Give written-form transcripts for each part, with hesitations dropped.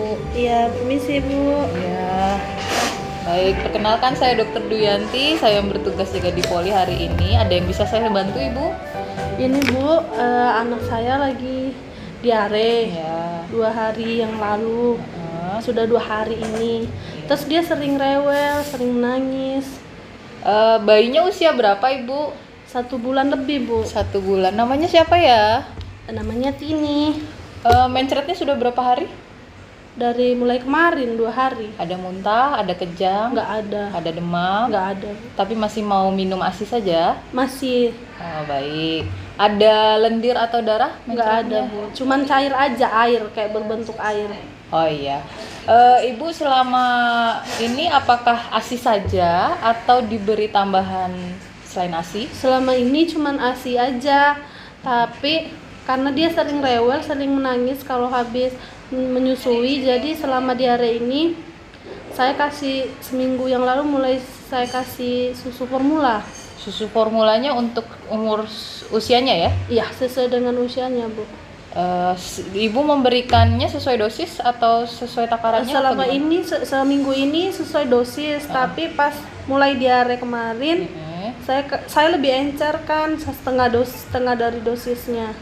Bu. Iya, permisi Bu. Ya, baik. Perkenalkan saya Dokter Duyanti. Saya yang bertugas jaga di Poli hari ini. Ada yang bisa saya bantu Ibu? Ini Bu, anak saya lagi diare Ya. 2 hari yang lalu. Heeh. Sudah 2 hari ini. Terus dia sering rewel, sering menangis. Bayinya usia berapa Ibu? 1 bulan lebih Bu. 1 bulan. Namanya siapa ya? Namanya Tini. Mencretnya sudah berapa hari? Dari mulai kemarin 2 hari. Ada muntah, ada kejang, Nggak ada, ada demam, nggak ada Bu. tapi masih mau minum ASI saja. Masih Oh, baik. Ada lendir atau darah? nggak ada mencretnya? Bu. Cuman cair aja, air kayak berbentuk air. Oh iya. Ibu selama ini apakah ASI saja atau diberi tambahan selain ASI? Selama ini cuman ASI aja, tapi karena dia sering rewel, sering menangis kalau habis menyusui, jadi selama diare ini saya kasih seminggu yang lalu mulai saya kasih susu formula. Susu formulanya untuk umur usianya ya? Iya, sesuai dengan usianya Bu. Ibu memberikannya sesuai dosis atau sesuai takarannya? Selama atau gimana? ini seminggu ini sesuai dosis, tapi pas mulai diare kemarin saya lebih encer kan, setengah dari dosisnya.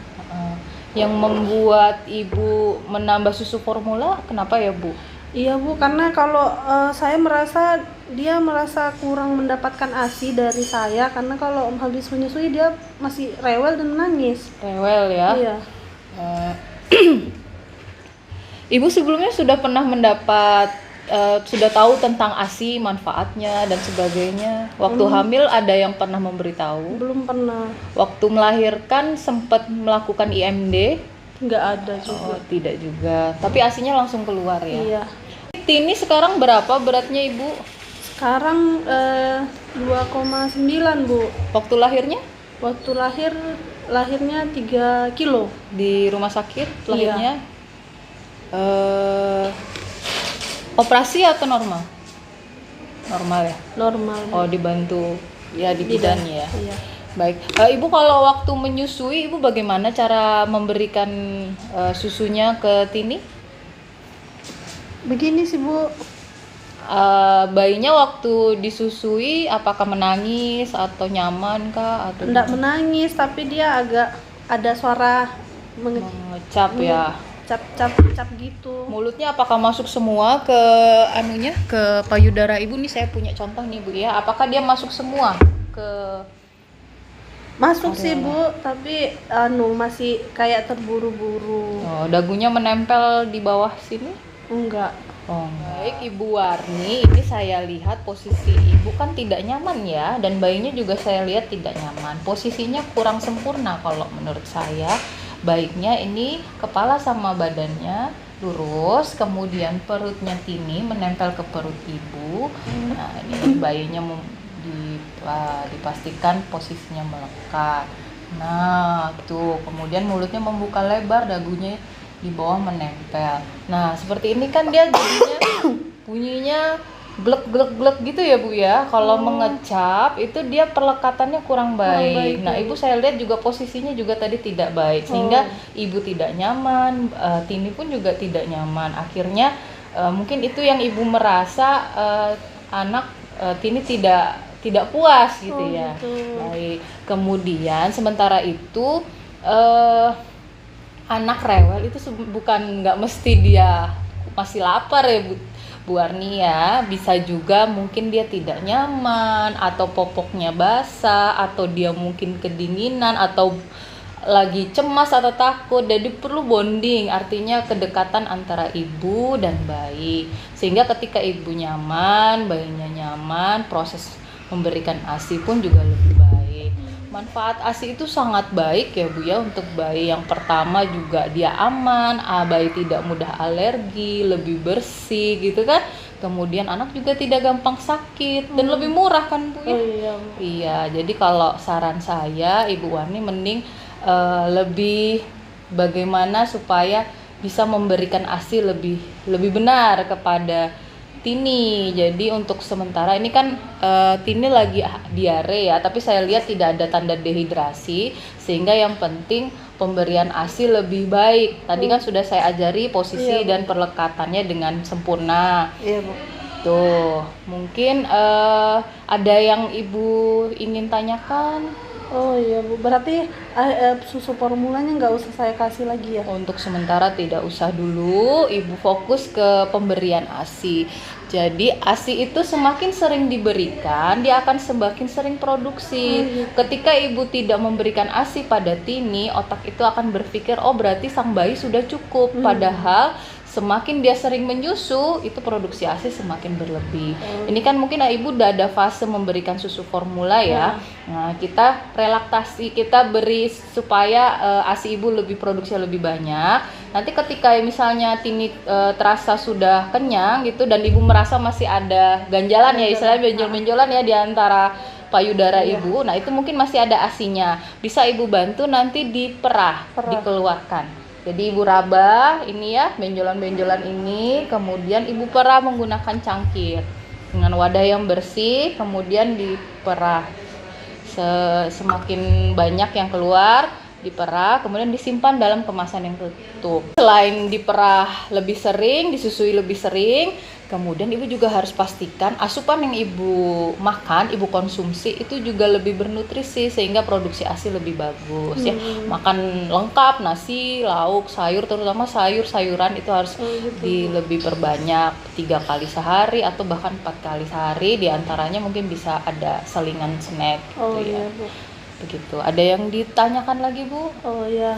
Yang membuat ibu menambah susu formula kenapa ya Bu? Iya Bu, karena kalau saya merasa dia merasa kurang mendapatkan ASI dari saya, karena kalau habis menyusui dia masih rewel dan menangis. Rewel ya? Iya. Eh, Ibu sebelumnya sudah pernah sudah tahu tentang ASI, manfaatnya dan sebagainya. Waktu hamil ada yang pernah memberitahu? Belum pernah, Waktu melahirkan sempat melakukan IMD? nggak ada juga. Oh, tidak juga. Tapi ASInya langsung keluar ya? Iya. Tini sekarang berapa beratnya Ibu? Sekarang 2,9 Bu. Waktu lahirnya? Waktu lahirnya 3 kilo. Di rumah sakit lahirnya? Operasi atau normal? Normal ya? Normal Bu. Oh, dibantu ya di bidannya ya. Iya. Baik. Ibu kalau waktu menyusui Ibu bagaimana cara memberikan susunya ke Tini? Begini sih Bu. Bayinya waktu disusui apakah menangis atau nyaman kah atau Enggak menangis, tapi dia agak ada suara mengecap ya? cap gitu. Mulutnya apakah masuk semua ke ke payudara Ibu? Nih saya punya contoh nih Bu ya. Apakah dia masuk semua ke Masuk sih Bu, tapi masih kayak terburu-buru. dagunya menempel di bawah sini? Enggak. Oh, baik Ibu Warni, ini saya lihat posisi Ibu kan tidak nyaman ya, dan bayinya juga saya lihat tidak nyaman. Posisinya kurang sempurna kalau menurut saya. Baiknya ini kepala sama badannya lurus, kemudian perutnya Tini menempel ke perut Ibu. Nah, ini bayinya dipastikan posisinya melekat. Nah, tuh, kemudian mulutnya membuka lebar, dagunya di bawah menempel. Nah, seperti ini kan dia jadinya bunyinya glek gitu ya Bu ya. Kalau mengecap itu dia perlekatannya kurang baik. Nah, Ibu saya lihat juga posisinya juga tadi tidak baik, sehingga Ibu tidak nyaman, Tini pun juga tidak nyaman. Akhirnya mungkin itu yang Ibu merasa anak Tini tidak puas gitu ya. Gitu. Baik. Kemudian sementara itu anak rewel itu bukan nggak mesti dia masih lapar ya Bu Warni ya, bisa juga mungkin dia tidak nyaman atau popoknya basah atau dia mungkin kedinginan atau lagi cemas atau takut. Jadi perlu bonding, artinya kedekatan antara ibu dan bayi, sehingga ketika ibu nyaman, bayinya nyaman, proses memberikan ASI pun juga lebih baik. Manfaat ASI itu sangat baik ya Bu ya, untuk bayi. Yang pertama juga dia aman, bayi tidak mudah alergi, lebih bersih gitu kan. Kemudian anak juga tidak gampang sakit dan lebih murah kan Bu ya. Oh iya Bu. Iya, jadi kalau saran saya Ibu Warni mending lebih bagaimana supaya bisa memberikan ASI lebih benar kepada Tini. Jadi untuk sementara ini kan Tini lagi diare ya, tapi saya lihat tidak ada tanda dehidrasi, sehingga yang penting pemberian ASI lebih baik. Tadi kan sudah saya ajari posisi Iya, Bu. dan perlekatannya dengan sempurna. Iya, Bu. Tuh, mungkin ada yang Ibu ingin tanyakan? Oh iya, Bu. Berarti susu formulanya nggak usah saya kasih lagi ya? Untuk sementara tidak usah dulu, Ibu fokus ke pemberian ASI. Jadi ASI itu semakin sering diberikan, dia akan semakin sering produksi. Ketika Ibu tidak memberikan ASI pada Tini, otak itu akan berpikir, oh berarti sang bayi sudah cukup. Padahal semakin dia sering menyusu, itu produksi ASI semakin berlebih. Ini kan mungkin Ibu udah ada fase memberikan susu formula ya. Nah, kita relaksasi, kita beri supaya ASI Ibu lebih produksi lebih banyak. Nanti ketika misalnya Tini terasa sudah kenyang gitu dan Ibu merasa masih ada ganjalan ya, istilahnya benjol-benjolan ya di antara payudara Ibu. Nah, itu mungkin masih ada ASINya. Bisa Ibu bantu nanti diperah, dikeluarkan. Jadi Ibu raba ini ya, benjolan-benjolan ini, kemudian Ibu perah menggunakan cangkir dengan wadah yang bersih, kemudian diperah. Semakin banyak yang keluar, diperah, kemudian disimpan dalam kemasan yang tertutup. Selain diperah lebih sering, disusui lebih sering, kemudian Ibu juga harus pastikan asupan yang Ibu makan, Ibu konsumsi itu juga lebih bernutrisi sehingga produksi ASI lebih bagus ya. Makan lengkap, nasi, lauk, sayur, terutama sayur-sayuran itu harus lebih perbanyak 3 kali sehari atau bahkan 4 kali sehari, diantaranya mungkin bisa ada selingan snack gitu ya. Bu. Begitu. Ada yang ditanyakan lagi, Bu? Oh ya,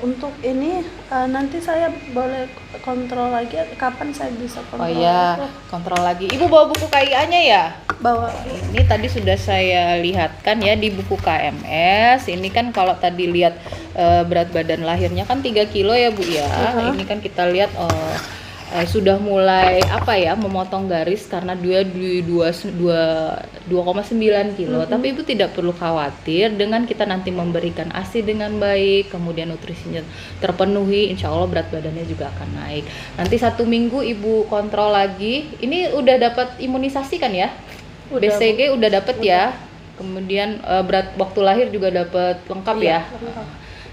untuk ini nanti saya boleh kontrol lagi, kapan saya bisa kontrol? Oh iya, kontrol lagi. Ibu bawa buku KIA-nya ya? Bawa. Ini tadi sudah saya lihatkan ya di buku KMS. Ini kan kalau tadi lihat berat badan lahirnya kan 3 kilo ya, Bu ya. Ini kan kita lihat sudah mulai memotong garis karena dia di 2,9 kilo. Tapi Ibu tidak perlu khawatir dengan kita nanti memberikan ASI dengan baik, kemudian nutrisinya terpenuhi, insya Allah berat badannya juga akan naik. Nanti 1 minggu Ibu kontrol lagi. Ini udah dapat imunisasi kan ya? BCG udah dapat ya. Kemudian berat waktu lahir juga dapat lengkap ya.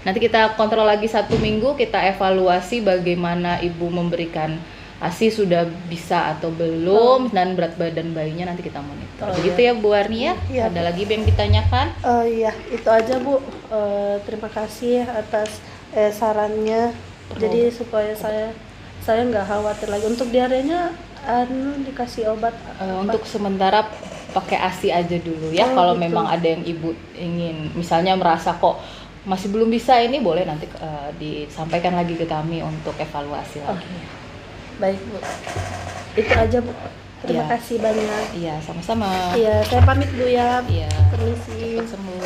Nanti kita kontrol lagi 1 minggu, kita evaluasi bagaimana Ibu memberikan ASI sudah bisa atau belum, dan berat badan bayinya nanti kita monitor. Begitu ya Bu Warni ya? Ada lagi yang ditanyakan? Iya, itu aja Bu. Terima kasih atas sarannya. Jadi supaya saya nggak khawatir lagi. Untuk diarenya dikasih obat untuk sementara pakai ASI aja dulu ya. Kalau memang ada yang Ibu ingin, misalnya merasa kok masih belum bisa, ini boleh nanti disampaikan lagi ke kami untuk evaluasi lagi. Baik Bu, itu aja Bu. Terima kasih banyak. Iya, sama-sama. Iya, saya pamit Bu ya. Iya. Permisi. Cepat sembuh.